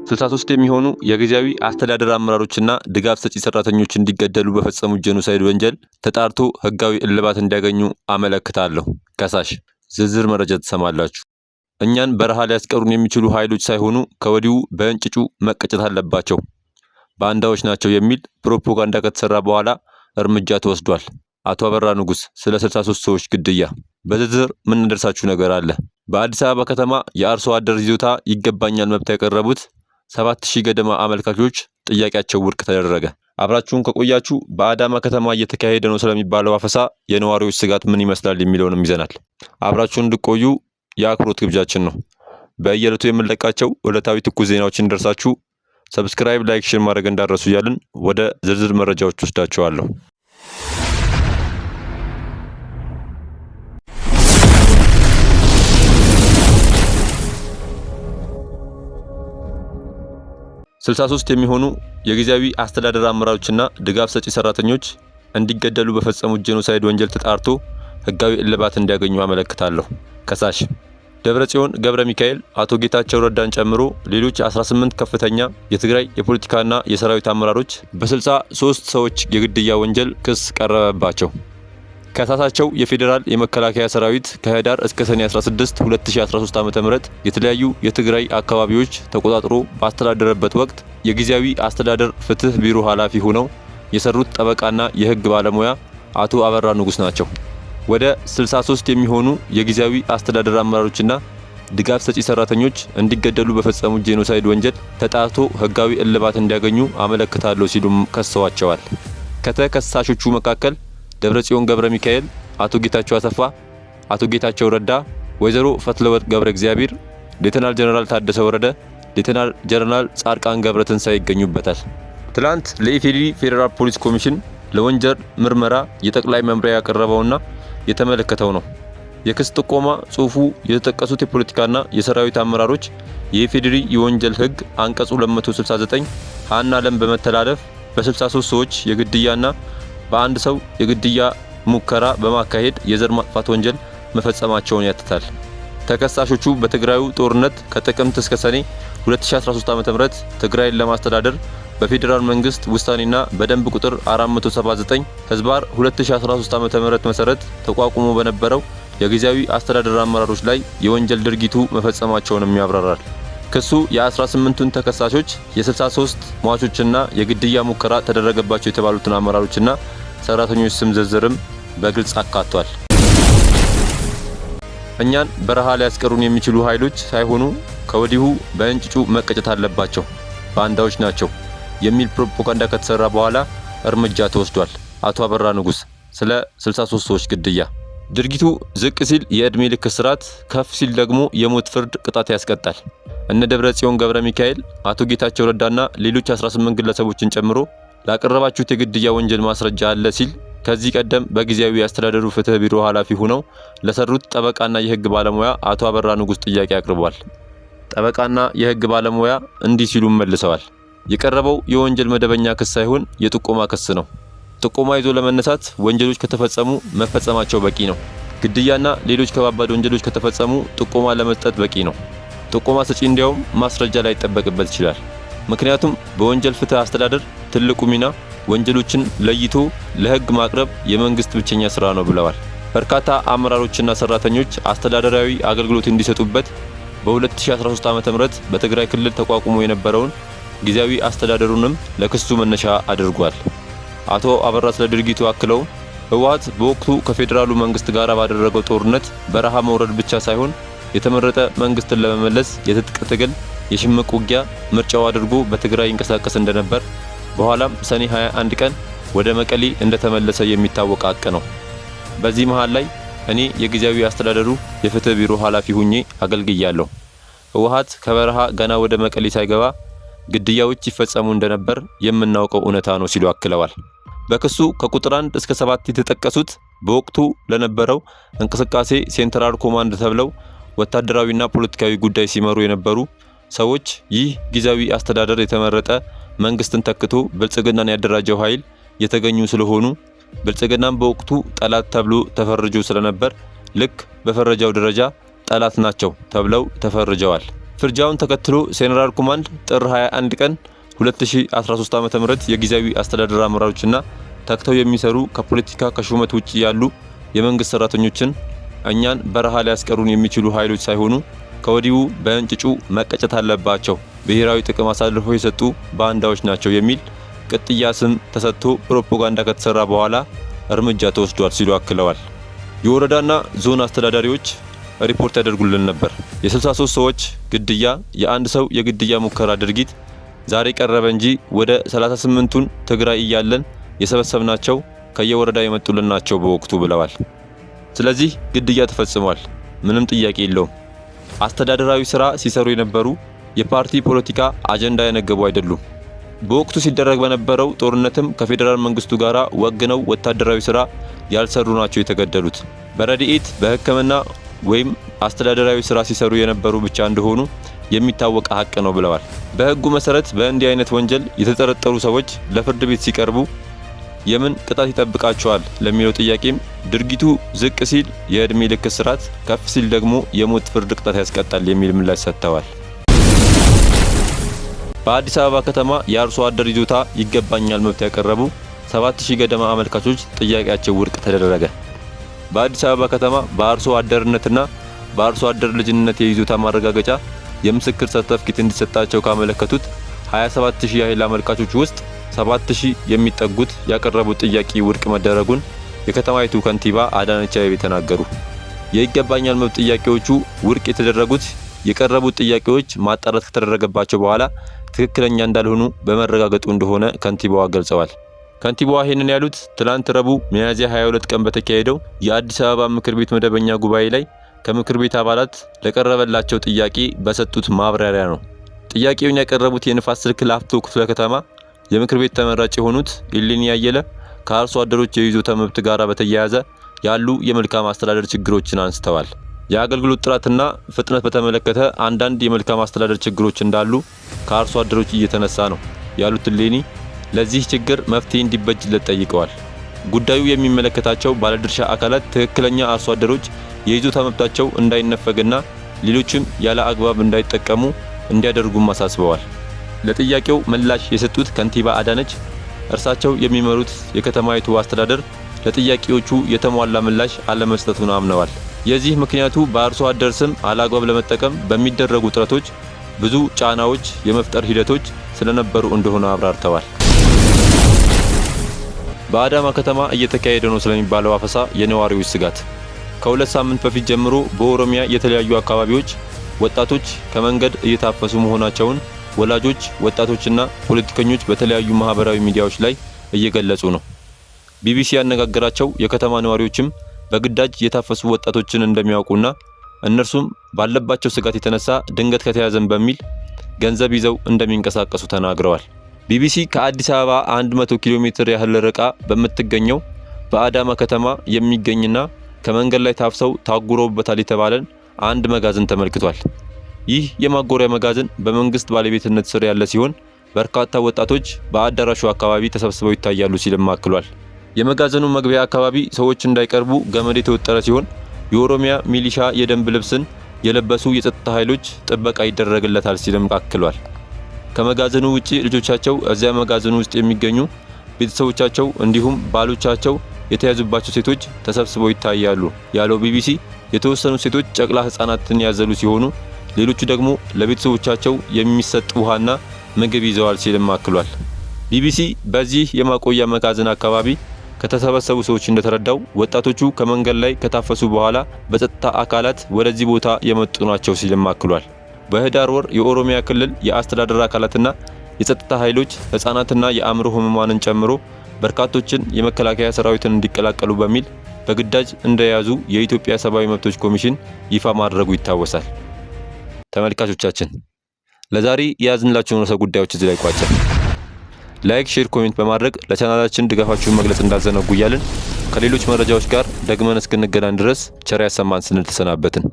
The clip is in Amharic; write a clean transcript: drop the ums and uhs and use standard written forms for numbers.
63 የሚሆኑ የጊዜያዊ አስተዳደር አመራሮችና ድጋፍ ሰጪ ሰራተኞች እንዲገደሉ በፈጸሙት ጄኖሳይድ ወንጀል ተጣርቶ ህጋዊ እልባት እንዲያገኙ አመለክታለሁ። ከሳሽ ዝርዝር መረጃ ትሰማላችሁ። እኛን በረሃ ሊያስቀሩን የሚችሉ ኃይሎች ሳይሆኑ ከወዲሁ በእንጭጩ መቀጨት አለባቸው። ባንዳዎች ናቸው የሚል ፕሮፓጋንዳ ከተሰራ በኋላ እርምጃ ተወስዷል። አቶ አበራ ንጉስ ስለ 63 ሰዎች ግድያ በዝርዝር ምን እንደርሳችሁ ነገር አለ። በአዲስ አበባ ከተማ የአርሶ አደር ይዞታ ይገባኛል መብት ያቀረቡት 7000 ገደማ አመልካቾች ጥያቄያቸው ውድቅ ተደረገ። አብራችሁን ከቆያችሁ በአዳማ ከተማ እየተካሄደ ነው ስለሚባለው አፈሳ የነዋሪዎች ስጋት ምን ይመስላል የሚለውንም ይዘናል። አብራችሁን እንድትቆዩ የአክብሮት ግብዣችን ነው። በየዕለቱ የምንለቃቸው ዕለታዊ ትኩስ ዜናዎችን እንደርሳችሁ ሰብስክራይብ፣ ላይክ፣ ሼር ማድረግ እንዳረሱ እያልን ወደ ዝርዝር መረጃዎች ወስዳችኋለሁ። ስልሳ 63 የሚሆኑ የጊዜያዊ አስተዳደር አመራሮችና ድጋፍ ሰጪ ሰራተኞች እንዲገደሉ በፈጸሙት ጄኖሳይድ ወንጀል ተጣርቶ ህጋዊ እልባት እንዲያገኙ አመለክታለሁ። ከሳሽ ደብረጽዮን ገብረ ሚካኤል አቶ ጌታቸው ረዳን ጨምሮ ሌሎች 18 ከፍተኛ የትግራይ የፖለቲካና የሰራዊት አመራሮች በ63 ሰዎች የግድያ ወንጀል ክስ ቀረበባቸው። ከሳሳቸው የፌዴራል የመከላከያ ሰራዊት ከህዳር እስከ ሰኔ 16 2013 ዓ.ም የተለያዩ የትግራይ አካባቢዎች ተቆጣጥሮ ባስተዳደረበት ወቅት የጊዜያዊ አስተዳደር ፍትህ ቢሮ ኃላፊ ሆነው የሰሩት ጠበቃና የህግ ባለሙያ አቶ አበራ ንጉስ ናቸው። ወደ 63 የሚሆኑ የጊዜያዊ አስተዳደር አመራሮችና ድጋፍ ሰጪ ሰራተኞች እንዲገደሉ በፈጸሙት ጄኖሳይድ ወንጀል ተጣርቶ ህጋዊ እልባት እንዲያገኙ አመለክታለሁ ሲሉም ከሰዋቸዋል። ከተከሳሾቹ መካከል ደብረጽዮን ገብረ ሚካኤል፣ አቶ ጌታቸው አሰፋ፣ አቶ ጌታቸው ረዳ፣ ወይዘሮ ፈትለወርቅ ገብረ እግዚአብሔር፣ ሌተናል ጀነራል ታደሰ ወረደ፣ ሌተናል ጀነራል ጻድቃን ገብረ ትንሳኤ ይገኙበታል። ትላንት ለኢፌዴሪ ፌዴራል ፖሊስ ኮሚሽን ለወንጀል ምርመራ የጠቅላይ መምሪያ ያቀረበውና የተመለከተው ነው። የክስ ጥቆማ ጽሁፉ የተጠቀሱት የፖለቲካና የሰራዊት አመራሮች የኢፌዴሪ የወንጀል ህግ አንቀጽ 269 ሀና ለም በመተላለፍ በ63 ሰዎች የግድያና በአንድ ሰው የግድያ ሙከራ በማካሄድ የዘር ማጥፋት ወንጀል መፈጸማቸውን ያትታል። ተከሳሾቹ በትግራዩ ጦርነት ከጥቅምት እስከ ሰኔ 2013 ዓ.ም ትግራይን ለማስተዳደር በፌዴራል መንግስት ውሳኔና በደንብ ቁጥር 479 ህዝባር 2013 ዓ.ም መሰረት ተቋቁሞ በነበረው የጊዜያዊ አስተዳደር አመራሮች ላይ የወንጀል ድርጊቱ መፈጸማቸውንም ያብራራል። ክሱ የ18ቱን ተከሳሾች የ63 ሟቾችና የግድያ ሙከራ ተደረገባቸው የተባሉትን አመራሮችና ሰራተኞች ስም ዝርዝርም በግልጽ አካቷል። እኛን በረሃ ሊያስቀሩን የሚችሉ ኃይሎች ሳይሆኑ ከወዲሁ በእንጭጩ መቀጨት አለባቸው፣ ባንዳዎች ናቸው የሚል ፕሮፓጋንዳ ከተሰራ በኋላ እርምጃ ተወስዷል። አቶ አበራ ንጉስ ስለ 63 ሰዎች ግድያ ድርጊቱ ዝቅ ሲል የእድሜ ልክ እስራት፣ ከፍ ሲል ደግሞ የሞት ፍርድ ቅጣት ያስቀጣል። እነ ደብረጽዮን ገብረ ሚካኤል፣ አቶ ጌታቸው ረዳና ሌሎች 18 ግለሰቦችን ጨምሮ ላቀረባችሁት የግድያ ወንጀል ማስረጃ አለ ሲል ከዚህ ቀደም በጊዜያዊ አስተዳደሩ ፍትህ ቢሮ ኃላፊ ሆነው ለሰሩት ጠበቃና የህግ ባለሙያ አቶ አበራ ንጉስ ጥያቄ አቅርቧል። ጠበቃና የህግ ባለሙያ እንዲህ ሲሉ መልሰዋል። የቀረበው የወንጀል መደበኛ ክስ ሳይሆን የጥቆማ ክስ ነው። ጥቆማ ይዞ ለመነሳት ወንጀሎች ከተፈጸሙ መፈጸማቸው በቂ ነው። ግድያና ሌሎች ከባባድ ወንጀሎች ከተፈጸሙ ጥቆማ ለመስጠት በቂ ነው። ጥቆማ ሰጪ እንዲያውም ማስረጃ ላይ ይጠበቅበት ይችላል። ምክንያቱም በወንጀል ፍትህ አስተዳደር ትልቁ ሚና ወንጀሎችን ለይቶ ለህግ ማቅረብ የመንግስት ብቸኛ ስራ ነው ብለዋል። በርካታ አመራሮችና ሰራተኞች አስተዳደራዊ አገልግሎት እንዲሰጡበት በ2013 ዓ.ም በትግራይ ክልል ተቋቁሞ የነበረውን ጊዜያዊ አስተዳደሩንም ለክሱ መነሻ አድርጓል። አቶ አበራ ስለ ድርጊቱ አክለው ህወሓት በወቅቱ ከፌዴራሉ መንግስት ጋር ባደረገው ጦርነት በረሃ መውረድ ብቻ ሳይሆን የተመረጠ መንግስትን ለመመለስ የትጥቅ ትግል፣ የሽምቅ ውጊያ ምርጫው አድርጎ በትግራይ ይንቀሳቀስ እንደነበር፣ በኋላም ሰኔ 21 ቀን ወደ መቀሌ እንደተመለሰ የሚታወቅ ሀቅ ነው። በዚህ መሃል ላይ እኔ የጊዜያዊ አስተዳደሩ የፍትህ ቢሮ ኃላፊ ሆኜ አገልግያለሁ። ህወሓት ከበረሃ ገና ወደ መቀሌ ሳይገባ ግድያዎች ይፈጸሙ እንደነበር የምናውቀው እውነታ ነው ሲሉ አክለዋል። በክሱ ከቁጥር 1 እስከ 7 የተጠቀሱት በወቅቱ ለነበረው እንቅስቃሴ ሴንትራል ኮማንድ ተብለው ወታደራዊና ፖለቲካዊ ጉዳይ ሲመሩ የነበሩ ሰዎች ይህ ጊዜያዊ አስተዳደር የተመረጠ መንግስትን ተክቶ ብልጽግናን ያደራጀው ኃይል የተገኙ ስለሆኑ ብልጽግናን በወቅቱ ጠላት ተብሎ ተፈርጆ ስለነበር ልክ በፈረጃው ደረጃ ጠላት ናቸው ተብለው ተፈርጀዋል። ፍርጃውን ተከትሎ ሴኔራል ኮማንድ ጥር 21 ቀን 2013 ዓ.ም የጊዜያዊ አስተዳደር አመራሮችና ተክተው የሚሰሩ ከፖለቲካ ከሹመት ውጪ ያሉ የመንግስት ሰራተኞችን እኛን በረሃ ሊያስቀሩን የሚችሉ ኃይሎች ሳይሆኑ ከወዲሁ በእንጭጩ መቀጨት አለባቸው፣ ብሔራዊ ጥቅም አሳልፈው የሰጡ ባንዳዎች ናቸው የሚል ቅጥያ ስም ተሰጥቶ ፕሮፓጋንዳ ከተሰራ በኋላ እርምጃ ተወስዷል ሲሉ አክለዋል። የወረዳና ዞን አስተዳዳሪዎች ሪፖርት ያደርጉልን ነበር። የ63 ሰዎች ግድያ፣ የአንድ ሰው የግድያ ሙከራ ድርጊት ዛሬ ቀረበ እንጂ ወደ 38ቱን ትግራይ እያለን የሰበሰብናቸው ከየወረዳ የመጡልን ናቸው በወቅቱ ብለዋል። ስለዚህ ግድያ ተፈጽሟል፣ ምንም ጥያቄ የለውም። አስተዳደራዊ ስራ ሲሰሩ የነበሩ የፓርቲ ፖለቲካ አጀንዳ ያነገቡ አይደሉም። በወቅቱ ሲደረግ በነበረው ጦርነትም ከፌዴራል መንግስቱ ጋራ ወግነው ወታደራዊ ስራ ያልሰሩ ናቸው የተገደሉት። በረድኤት በሕክምና ወይም አስተዳደራዊ ስራ ሲሰሩ የነበሩ ብቻ እንደሆኑ የሚታወቅ ሀቅ ነው ብለዋል። በህጉ መሰረት በእንዲህ አይነት ወንጀል የተጠረጠሩ ሰዎች ለፍርድ ቤት ሲቀርቡ የምን ቅጣት ይጠብቃቸዋል ለሚለው ጥያቄም ድርጊቱ ዝቅ ሲል የእድሜ ልክ እስራት፣ ከፍ ሲል ደግሞ የሞት ፍርድ ቅጣት ያስቀጣል የሚል ምላሽ ሰጥተዋል። በአዲስ አበባ ከተማ የአርሶ አደር ይዞታ ይገባኛል መብት ያቀረቡ 7000 ገደማ አመልካቾች ጥያቄያቸው ውድቅ ተደረገ። በአዲስ አበባ ከተማ በአርሶ አደርነትና በአርሶ አደር ልጅነት የይዞታ ማረጋገጫ የምስክር ሰርተፍኬት እንዲሰጣቸው ካመለከቱት 27000 ያህል አመልካቾች ውስጥ 7000 የሚጠጉት ያቀረቡት ጥያቄ ውድቅ መደረጉን የከተማይቱ ከንቲባ አዳነች አቤቤ ተናገሩ። የይገባኛል መብት ጥያቄዎቹ ውድቅ የተደረጉት የቀረቡት ጥያቄዎች ማጣራት ከተደረገባቸው በኋላ ትክክለኛ እንዳልሆኑ በመረጋገጡ እንደሆነ ከንቲባዋ ገልጸዋል። ከንቲባዋ ይህንን ያሉት ትላንት ረቡዕ ሚያዝያ 22 ቀን በተካሄደው የአዲስ አበባ ምክር ቤት መደበኛ ጉባኤ ላይ ከምክር ቤት አባላት ለቀረበላቸው ጥያቄ በሰጡት ማብራሪያ ነው። ጥያቄውን ያቀረቡት የንፋስ ስልክ ላፍቶ ክፍለ ከተማ የምክር ቤት ተመራጭ የሆኑት ኢሌኒ አየለ ከአርሶ አደሮች የይዞታ መብት ጋር በተያያዘ ያሉ የመልካም አስተዳደር ችግሮችን አንስተዋል። የአገልግሎት ጥራትና ፍጥነት በተመለከተ አንዳንድ የመልካም አስተዳደር ችግሮች እንዳሉ ከአርሶ አደሮች እየተነሳ ነው ያሉት ኢሌኒ ለዚህ ችግር መፍትሄ እንዲበጅለት ጠይቀዋል። ጉዳዩ የሚመለከታቸው ባለድርሻ አካላት ትክክለኛ አርሶ አደሮች የይዞታ መብታቸው እንዳይነፈግና ሌሎችም ያለ አግባብ እንዳይጠቀሙ እንዲያደርጉም አሳስበዋል። ለጥያቄው ምላሽ የሰጡት ከንቲባ አዳነች እርሳቸው የሚመሩት የከተማይቱ አስተዳደር ለጥያቄዎቹ የተሟላ ምላሽ አለመስጠቱን አምነዋል። የዚህ ምክንያቱ በአርሶ አደር ስም አላግባብ ለመጠቀም በሚደረጉ ጥረቶች ብዙ ጫናዎች የመፍጠር ሂደቶች ስለነበሩ እንደሆነ አብራርተዋል። በአዳማ ከተማ እየተካሄደ ነው ስለሚባለው አፈሳ የነዋሪዎች ስጋት። ከ2 ሳምንት በፊት ጀምሮ በኦሮሚያ የተለያዩ አካባቢዎች ወጣቶች ከመንገድ እየታፈሱ መሆናቸውን ወላጆች፣ ወጣቶችና ፖለቲከኞች በተለያዩ ማህበራዊ ሚዲያዎች ላይ እየገለጹ ነው። ቢቢሲ ያነጋገራቸው የከተማ ነዋሪዎችም በግዳጅ የታፈሱ ወጣቶችን እንደሚያውቁና እነርሱም ባለባቸው ስጋት የተነሳ ድንገት ከተያዘን በሚል ገንዘብ ይዘው እንደሚንቀሳቀሱ ተናግረዋል። ቢቢሲ ከአዲስ አበባ 100 ኪሎ ሜትር ያህል ርቃ በምትገኘው በአዳማ ከተማ የሚገኝና ከመንገድ ላይ ታፍሰው ታጉረውበታል የተባለን አንድ መጋዘን ተመልክቷል። ይህ የማጎሪያ መጋዘን በመንግስት ባለቤትነት ስር ያለ ሲሆን በርካታ ወጣቶች በአዳራሹ አካባቢ ተሰብስበው ይታያሉ ሲልም አክሏል። የመጋዘኑ መግቢያ አካባቢ ሰዎች እንዳይቀርቡ ገመድ የተወጠረ ሲሆን የኦሮሚያ ሚሊሻ የደንብ ልብስን የለበሱ የጸጥታ ኃይሎች ጥበቃ ይደረግለታል ሲልም አክሏል። ከመጋዘኑ ውጪ ልጆቻቸው እዚያ መጋዘኑ ውስጥ የሚገኙ ቤተሰቦቻቸው እንዲሁም ባሎቻቸው የተያዙባቸው ሴቶች ተሰብስበው ይታያሉ ያለው ቢቢሲ የተወሰኑ ሴቶች ጨቅላ ህፃናትን ያዘሉ ሲሆኑ ሌሎቹ ደግሞ ለቤተሰቦቻቸው የሚሰጥ ውሃና ምግብ ይዘዋል ሲልም አክሏል። ቢቢሲ በዚህ የማቆያ መጋዘን አካባቢ ከተሰበሰቡ ሰዎች እንደተረዳው ወጣቶቹ ከመንገድ ላይ ከታፈሱ በኋላ በጸጥታ አካላት ወደዚህ ቦታ የመጡ ናቸው ሲልም አክሏል። በህዳር ወር የኦሮሚያ ክልል የአስተዳደር አካላትና የጸጥታ ኃይሎች ህፃናትና የአእምሮ ህሙማንን ጨምሮ በርካቶችን የመከላከያ ሰራዊትን እንዲቀላቀሉ በሚል በግዳጅ እንደያዙ የኢትዮጵያ ሰብአዊ መብቶች ኮሚሽን ይፋ ማድረጉ ይታወሳል። ተመልካቾቻችን ለዛሬ የያዝንላችሁን ርዕሰ ጉዳዮች እዚህ ላይ ቋጨን። ላይክ፣ ሼር፣ ኮሜንት በማድረግ ለቻናላችን ድጋፋችሁን መግለጽ እንዳዘነጉ እያልን ከሌሎች መረጃዎች ጋር ደግመን እስክንገናኝ ድረስ ቸር ያሰማን ስንል ተሰናበትን።